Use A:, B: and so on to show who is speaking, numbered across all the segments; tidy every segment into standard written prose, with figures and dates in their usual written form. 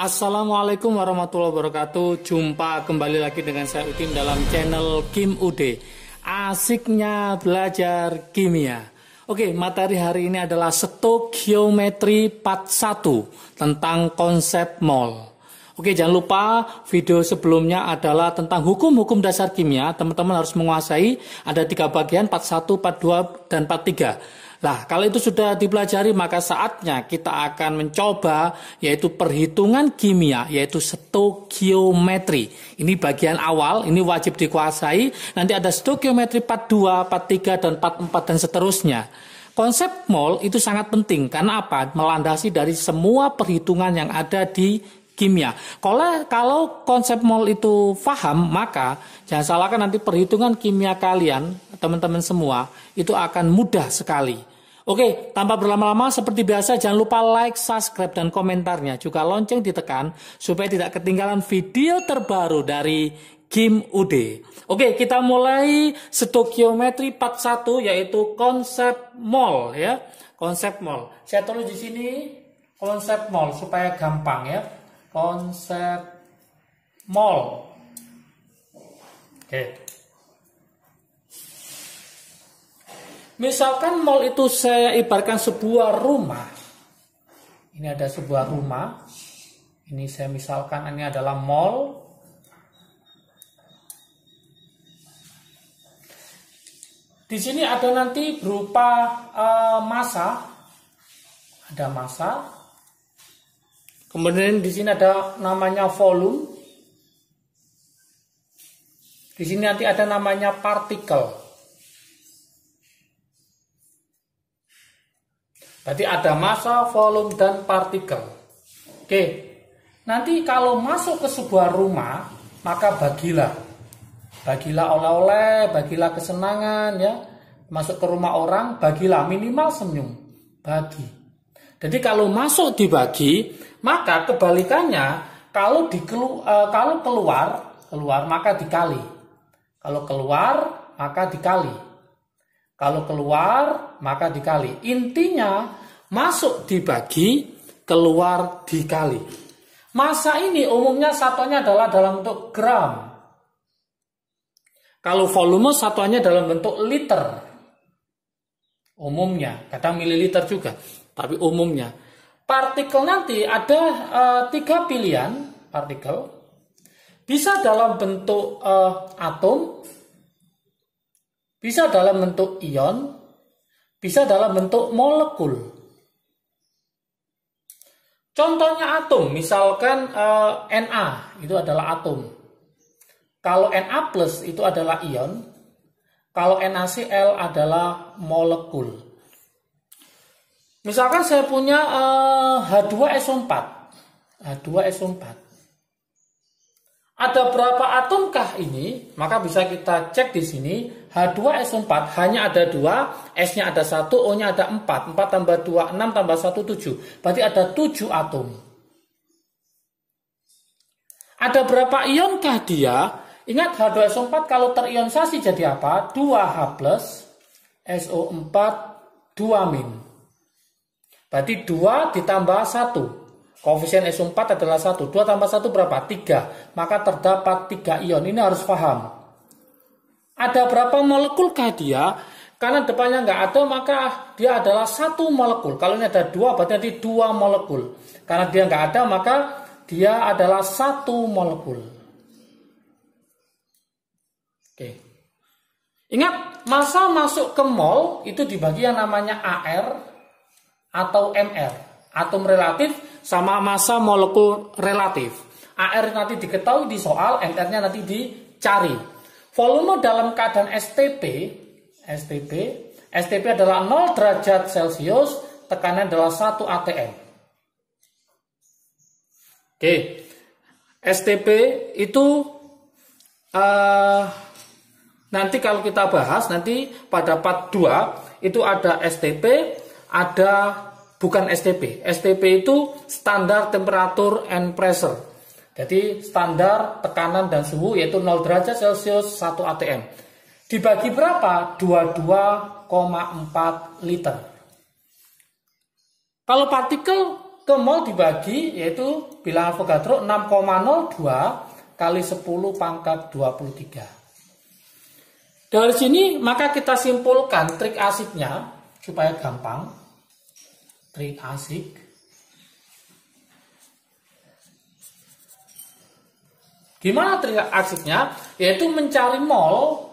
A: Assalamualaikum warahmatullahi wabarakatuh. Jumpa kembali lagi dengan saya Udin dalam channel Kim Ude. Asiknya belajar kimia. Oke, materi hari ini adalah Stoikiometri Part 1 tentang konsep mol. Oke, jangan lupa video sebelumnya adalah tentang hukum-hukum dasar kimia. Teman-teman harus menguasai, ada 3 bagian, part 1, part 2, dan part 3. Nah, kalau itu sudah dipelajari, maka saatnya kita akan mencoba yaitu perhitungan kimia, yaitu stoikiometri. Ini bagian awal, ini wajib dikuasai. Nanti ada stoikiometri part 2, part 3, dan part 4, dan seterusnya. Konsep mol itu sangat penting, karena apa? Melandasi dari semua perhitungan yang ada di kimia. Kalau konsep mol itu paham, maka jangan salahkan nanti perhitungan kimia kalian, teman-teman semua, itu akan mudah sekali. Oke, tanpa berlama-lama seperti biasa jangan lupa like, subscribe, dan komentarnya. Juga lonceng ditekan supaya tidak ketinggalan video terbaru dari Kim Ude. Oke, kita mulai stoikiometri part 1 yaitu konsep mol ya. Konsep mol. Saya tulis di sini konsep mol supaya gampang ya. Konsep mol. Oke. Misalkan mol itu saya ibaratkan sebuah rumah. Ini ada sebuah rumah. Ini saya misalkan ini adalah mol. Di sini ada nanti berupa massa. Ada massa. Kemudian di sini ada namanya volume. Di sini nanti ada namanya partikel. Berarti ada massa, volume, dan partikel. Oke, nanti kalau masuk ke sebuah rumah, maka bagilah. Bagilah oleh-oleh, bagilah kesenangan, ya. Masuk ke rumah orang, bagilah, minimal senyum. Bagi. Jadi kalau masuk dibagi, maka kebalikannya, kalau keluar, maka dikali. Kalau keluar, maka dikali. Kalau keluar, maka dikali. Intinya, masuk dibagi, keluar dikali. Massa ini umumnya satuannya adalah dalam bentuk gram. Kalau volume satuannya dalam bentuk liter. Umumnya, kadang mililiter juga, tapi umumnya. Partikel nanti ada 3 pilihan partikel. Bisa dalam bentuk atom, bisa dalam bentuk ion, bisa dalam bentuk molekul. Contohnya atom, misalkan Na itu adalah atom. Kalau Na plus itu adalah ion, kalau NaCl adalah molekul. Misalkan saya punya H2SO4. H2SO4. Ada berapa atomkah ini? Maka bisa kita cek di sini. H2SO4 hanya ada 2, S-nya ada 1, O-nya ada 4. 4 tambah 2, 6 tambah 1, 7. Berarti ada 7 atom. Ada berapa ionkah dia? Ingat H2SO4 kalau terionisasi jadi apa? 2H+, SO4, 2-. Berarti 2 ditambah 1. Koefisien SO4 adalah 1. 2 tambah 1 berapa? 3. Maka terdapat 3 ion. Ini harus paham. Ada berapa molekulkah dia? Karena depannya nggak ada, maka dia adalah 1 molekul. Kalau ini ada 2, berarti nanti 2 molekul. Karena dia nggak ada, maka dia adalah 1 molekul. Oke. Ingat, massa masuk ke mol itu dibagi yang namanya AR atau MR. Atom relatif sama massa molekul relatif. AR nanti diketahui di soal, MR-nya nanti dicari. Volume dalam keadaan STP adalah 0 derajat Celcius, tekanan adalah 1 atm. Oke, STP itu nanti kalau kita bahas, nanti pada part 2 itu ada STP, ada bukan STP. STP itu standar temperatur and pressure. Jadi standar tekanan dan suhu yaitu 0 derajat Celcius 1 atm. Dibagi berapa? 22,4 liter. Kalau partikel ke mol dibagi, yaitu bilangan Avogadro 6,02 kali 10 pangkat 23. Dari sini maka kita simpulkan trik asiknya supaya gampang. Trik asik. Gimana trik asiknya? Yaitu mencari mol.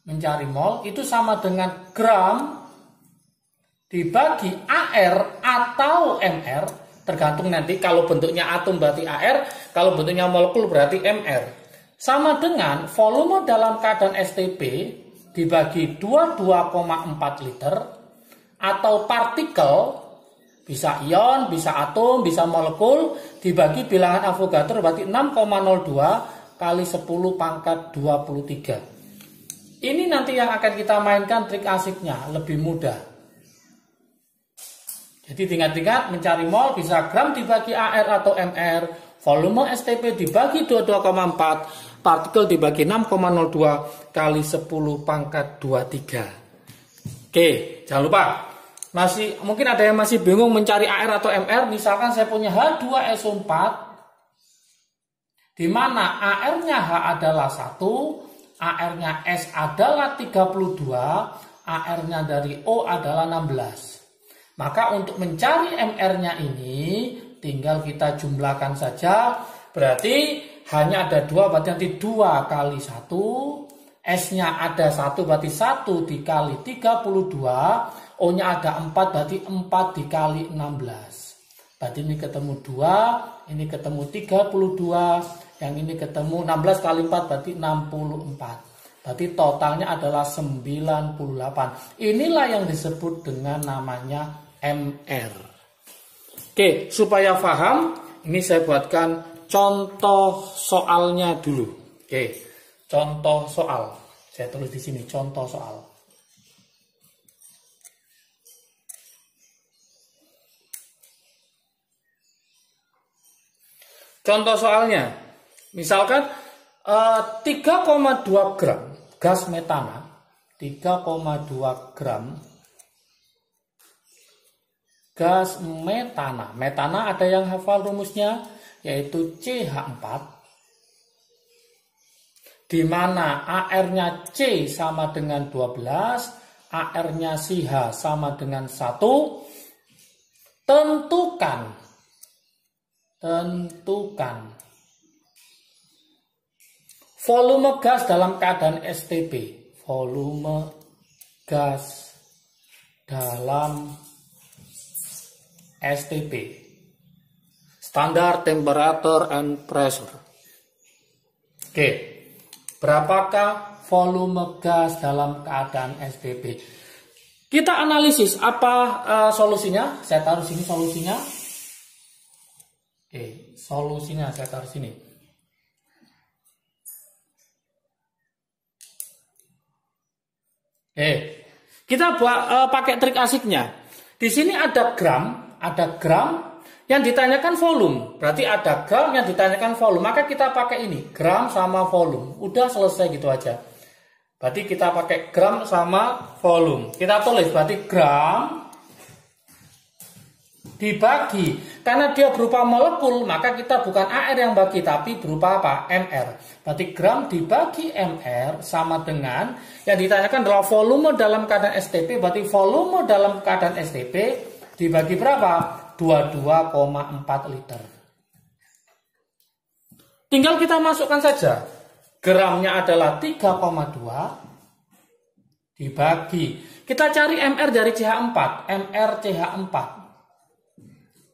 A: Mencari mol itu sama dengan gram dibagi AR atau MR, tergantung nanti kalau bentuknya atom berarti AR, kalau bentuknya molekul berarti MR. Sama dengan volume dalam keadaan STP dibagi 22,4 liter, atau partikel, bisa ion, bisa atom, bisa molekul, dibagi bilangan Avogadro berarti 6,02 kali 10 pangkat 23. Ini nanti yang akan kita mainkan trik asiknya, lebih mudah. Jadi tingkat-tingkat mencari mol bisa gram dibagi AR atau MR, volume STP dibagi 22,4, partikel dibagi 6,02 kali 10 pangkat 23. Oke, jangan lupa. Mungkin ada yang masih bingung mencari AR atau MR. Misalkan saya punya H2SO4, di mana AR-nya H adalah 1, AR-nya S adalah 32, AR-nya dari O adalah 16. Maka untuk mencari MR-nya ini tinggal kita jumlahkan saja. Berarti hanya ada 2, berarti nanti 2 kali 1. S-nya ada 1, berarti 1 dikali 32. O-nya ada 4, berarti 4 dikali 16. Berarti ini ketemu 2, ini ketemu 32. Yang ini ketemu 16 kali 4, berarti 64. Berarti totalnya adalah 98. Inilah yang disebut dengan namanya MR. Oke, supaya paham, ini saya buatkan contoh soalnya dulu. Oke, contoh soal. Saya tulis di sini contoh soal. Contoh soalnya, misalkan 3,2 gram gas metana, 3,2 gram gas metana. Metana ada yang hafal rumusnya, yaitu CH4, di mana AR-nya C sama dengan 12, AR-nya CH sama dengan 1. Tentukan volume gas dalam keadaan STP. Volume gas dalam STP. Standard Temperature and Pressure. Oke. Berapakah volume gas dalam keadaan STP? Kita analisis apa solusinya. Saya taruh sini solusinya. Oke, solusinya saya taruh sini. Kita pakai trik asiknya. Di sini ada gram yang ditanyakan volume. Berarti ada gram yang ditanyakan volume. Maka kita pakai ini, gram sama volume. Udah selesai gitu aja. Berarti kita pakai gram sama volume. Kita tulis berarti gram dibagi, karena dia berupa molekul, maka kita bukan AR yang bagi, tapi berupa apa? MR. Berarti gram dibagi MR sama dengan, yang ditanyakan adalah volume dalam keadaan STP, berarti volume dalam keadaan STP dibagi berapa? 22,4 liter. Tinggal kita masukkan saja. Gramnya adalah 3,2 dibagi. Kita cari MR dari CH4. MR CH4.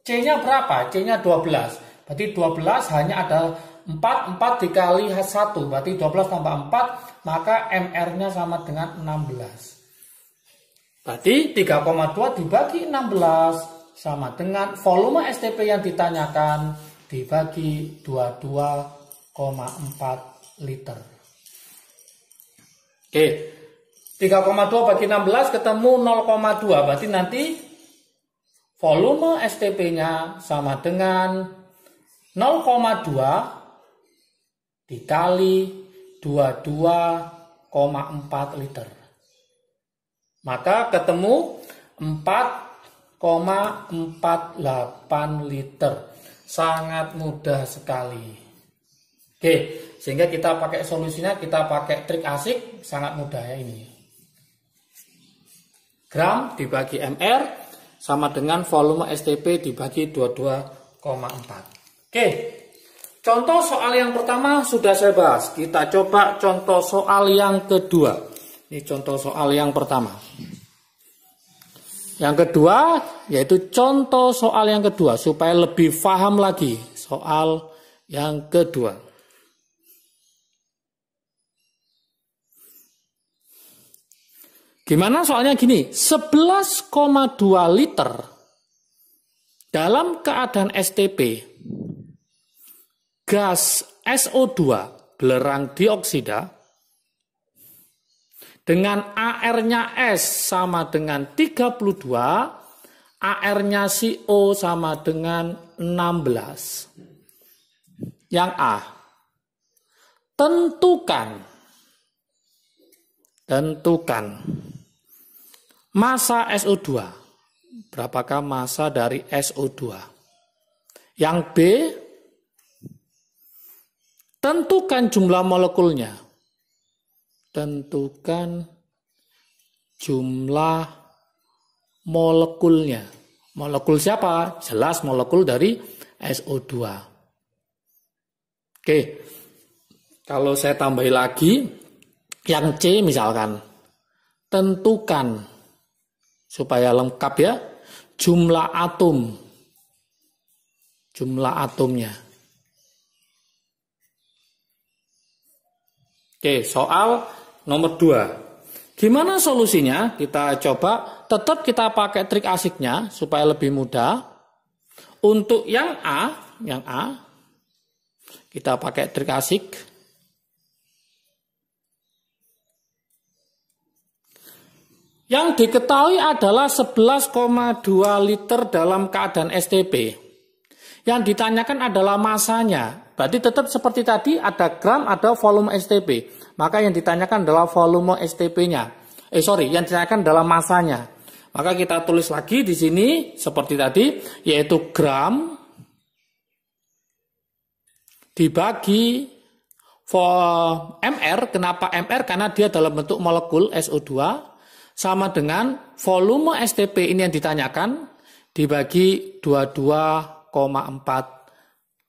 A: C-nya berapa? C-nya 12. Berarti 12 hanya ada 4 dikali 1. Berarti 12 tambah 4. Maka MR-nya sama dengan 16. Berarti 3,2 dibagi 16. Sama dengan volume STP yang ditanyakan dibagi 22,4 liter. Oke. 3,2 bagi 16 ketemu 0,2. Berarti nanti volume STP-nya sama dengan 0,2 dikali 22,4 liter. Maka ketemu 4,2 liter. Sangat mudah sekali. Oke, sehingga kita pakai solusinya, kita pakai trik asik, sangat mudah ya ini. Gram dibagi MR sama dengan volume STP dibagi 22,4. Oke, contoh soal yang pertama sudah saya bahas. Kita coba contoh soal yang kedua. Ini contoh soal yang pertama. Yang kedua, yaitu contoh soal yang kedua, supaya lebih paham lagi soal yang kedua. Gimana soalnya gini, 11,2 liter dalam keadaan STP, gas SO2, belerang dioksida, dengan AR-nya S sama dengan 32, AR-nya CO sama dengan 16. Yang A, tentukan massa SO2. Berapakah massa dari SO2? Yang B, tentukan jumlah molekulnya. Tentukan jumlah molekulnya. Molekul siapa? Jelas molekul dari SO2. Oke, kalau saya tambahin lagi, yang C misalkan, tentukan, supaya lengkap ya, jumlah atomnya. Oke, soal nomor 2. Gimana solusinya? Kita coba, tetap kita pakai trik asiknya supaya lebih mudah. Untuk yang A, kita pakai trik asik. Yang diketahui adalah 11,2 liter dalam keadaan STP. Yang ditanyakan adalah masanya. Berarti tetap seperti tadi, ada gram, ada volume STP. Maka yang ditanyakan adalah volume STP-nya. Yang ditanyakan adalah masanya. Maka kita tulis lagi di sini seperti tadi, yaitu gram dibagi MR. Kenapa MR? Karena dia dalam bentuk molekul SO2 sama dengan volume STP ini yang ditanyakan dibagi 22,4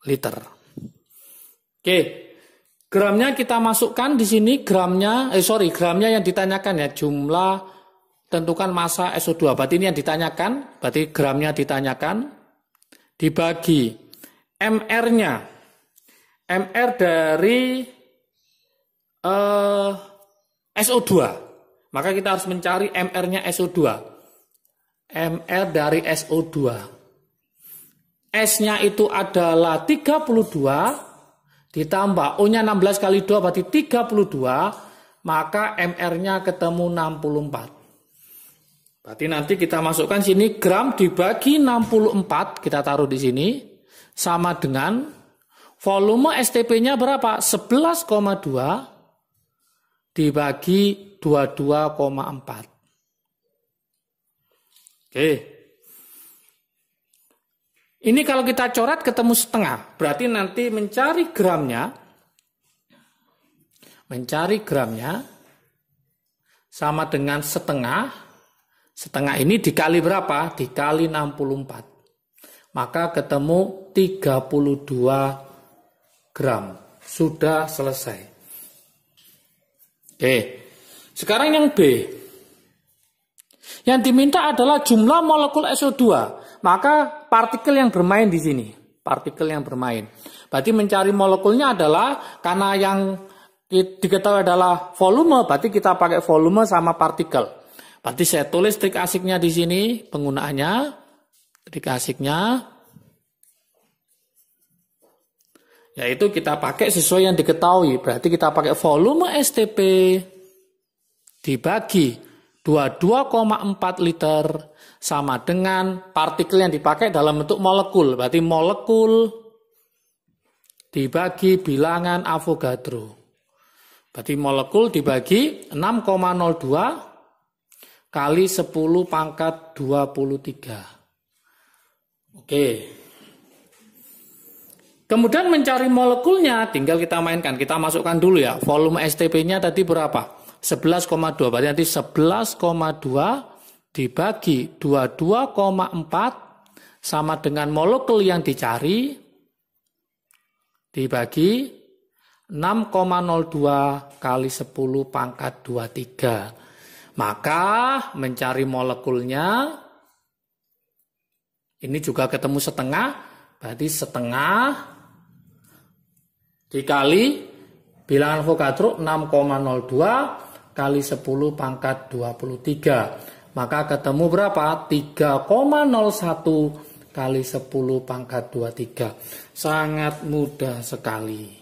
A: liter. Oke, gramnya kita masukkan di sini, gramnya yang ditanyakan ya, jumlah tentukan massa SO2. Berarti ini yang ditanyakan, berarti gramnya ditanyakan, dibagi MR-nya. MR dari SO2. Maka kita harus mencari MR-nya SO2. MR dari SO2. S-nya itu adalah 32, ditambah O-nya 16 kali 2 berarti 32, maka MR-nya ketemu 64. Berarti nanti kita masukkan sini gram dibagi 64, kita taruh di sini, sama dengan volume STP-nya berapa? 11,2 dibagi 22,4. Oke. Ini kalau kita coret ketemu setengah, berarti nanti mencari gramnya sama dengan setengah. Setengah ini dikali berapa? Dikali 64. Maka ketemu 32 gram. Sudah selesai. Oke. Sekarang yang B. Yang diminta adalah jumlah molekul SO2. Maka partikel yang bermain di sini. Partikel yang bermain. Berarti mencari molekulnya adalah, karena yang diketahui adalah volume, berarti kita pakai volume sama partikel. Berarti saya tulis trik asiknya di sini, penggunaannya. Trik asiknya. Yaitu kita pakai sesuai yang diketahui. Berarti kita pakai volume STP dibagi 22,4 liter sama dengan partikel yang dipakai dalam bentuk molekul. Berarti molekul dibagi bilangan Avogadro. Berarti molekul dibagi 6,02 kali 10 pangkat 23. Oke. Kemudian mencari molekulnya tinggal kita mainkan. Kita masukkan dulu ya. Volume STP-nya tadi berapa? 11,2. Berarti nanti 11,2 dibagi 22,4 sama dengan molekul yang dicari dibagi 6,02 kali 10 pangkat 23. Maka mencari molekulnya ini juga ketemu setengah, berarti setengah dikali bilangan Avogadro 6,02 kali 10 pangkat 23. Maka ketemu berapa? 3,01 kali 10 pangkat 23. Sangat mudah sekali.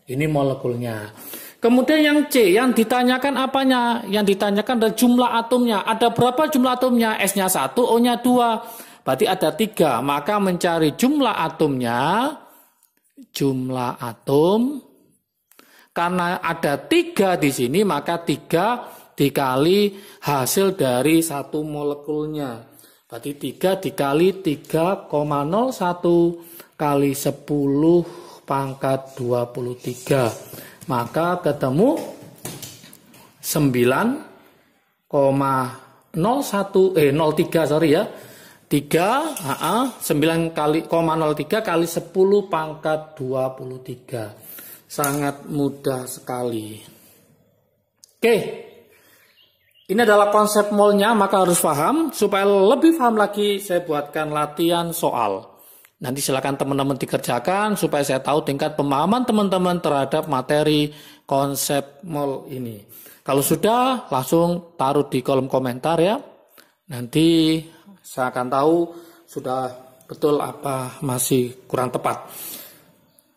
A: Ini molekulnya. Kemudian yang C, yang ditanyakan apanya? Yang ditanyakan adalah jumlah atomnya. Ada berapa jumlah atomnya? S-nya 1, O-nya 2. Berarti ada 3. Maka mencari jumlah atomnya. Jumlah atom. Karena ada 3 di sini, maka 3 dikali hasil dari satu molekulnya. Berarti 3 dikali 3,01 kali 10 pangkat 23. Maka ketemu 9,03 sorry ya. 9 kali 0,03 kali 10 pangkat 23. Sangat mudah sekali. Oke. Ini adalah konsep molnya, maka harus paham. Supaya lebih paham lagi, saya buatkan latihan soal. Nanti silakan teman-teman dikerjakan, supaya saya tahu tingkat pemahaman teman-teman terhadap materi konsep mol ini. Kalau sudah, langsung taruh di kolom komentar ya. Nanti saya akan tahu sudah betul apa masih kurang tepat.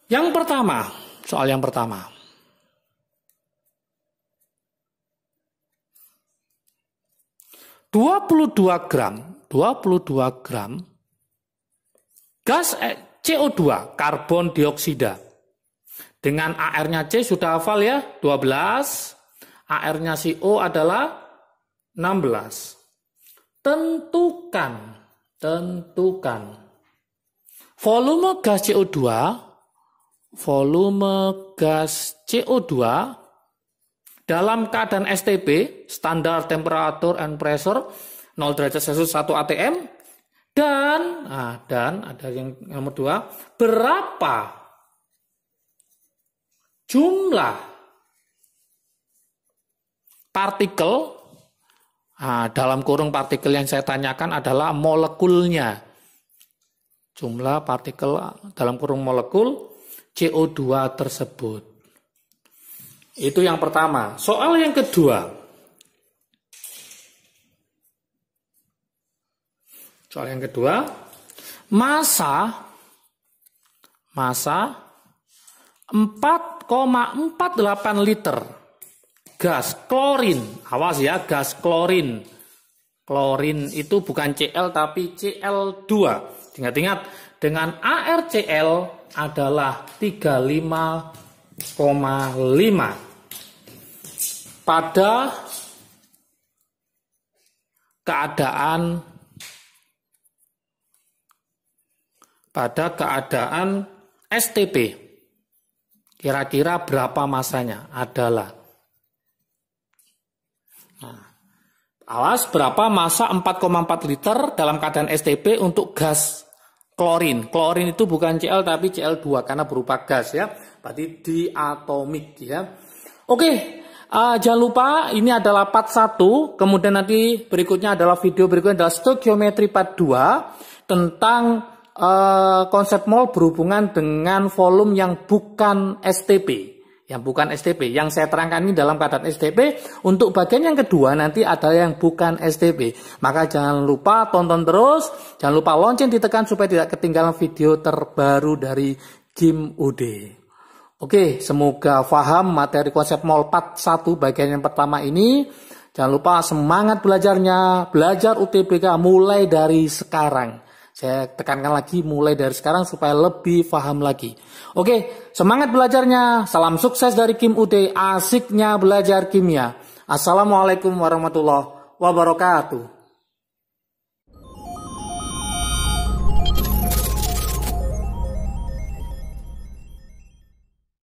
A: Yang pertama, soal yang pertama. 22 gram gas CO2, karbon dioksida. Dengan AR-nya C sudah hafal ya, 12. AR-nya CO adalah 16. Tentukan volume gas CO2 dalam keadaan STP, standar temperature and pressure, 0 derajat Celcius 1 atm, dan ada yang nomor 2, berapa jumlah partikel, dalam kurung partikel yang saya tanyakan adalah molekulnya. Jumlah partikel dalam kurung molekul CO2 tersebut. Itu yang pertama. Soal yang kedua. Massa 4,48 liter gas klorin. Awas ya, gas klorin. Klorin itu bukan Cl tapi Cl2. Ingat-ingat, dengan ArCl adalah 35,5 pada keadaan STP. Kira-kira berapa masanya? Adalah. Awas, berapa massa 4,4 liter dalam keadaan STP untuk gas klorin. Klorin itu bukan Cl tapi Cl2 karena berupa gas ya. Berarti diatomik ya. Oke. Jangan lupa ini adalah part 1, kemudian nanti berikutnya adalah video berikutnya adalah stoikiometri part 2 tentang konsep mol berhubungan dengan volume yang bukan STP. Yang saya terangkan ini dalam keadaan STP. Untuk bagian yang kedua nanti ada yang bukan STP. Maka jangan lupa tonton terus, jangan lupa lonceng ditekan supaya tidak ketinggalan video terbaru dari Kim UD. Oke, semoga paham materi konsep mol part 1 bagian yang pertama ini. Jangan lupa semangat belajarnya, belajar UTBK mulai dari sekarang. Saya tekankan lagi mulai dari sekarang supaya lebih paham lagi. Oke, semangat belajarnya. Salam sukses dari Kim UD, asiknya belajar kimia. Assalamualaikum warahmatullahi wabarakatuh.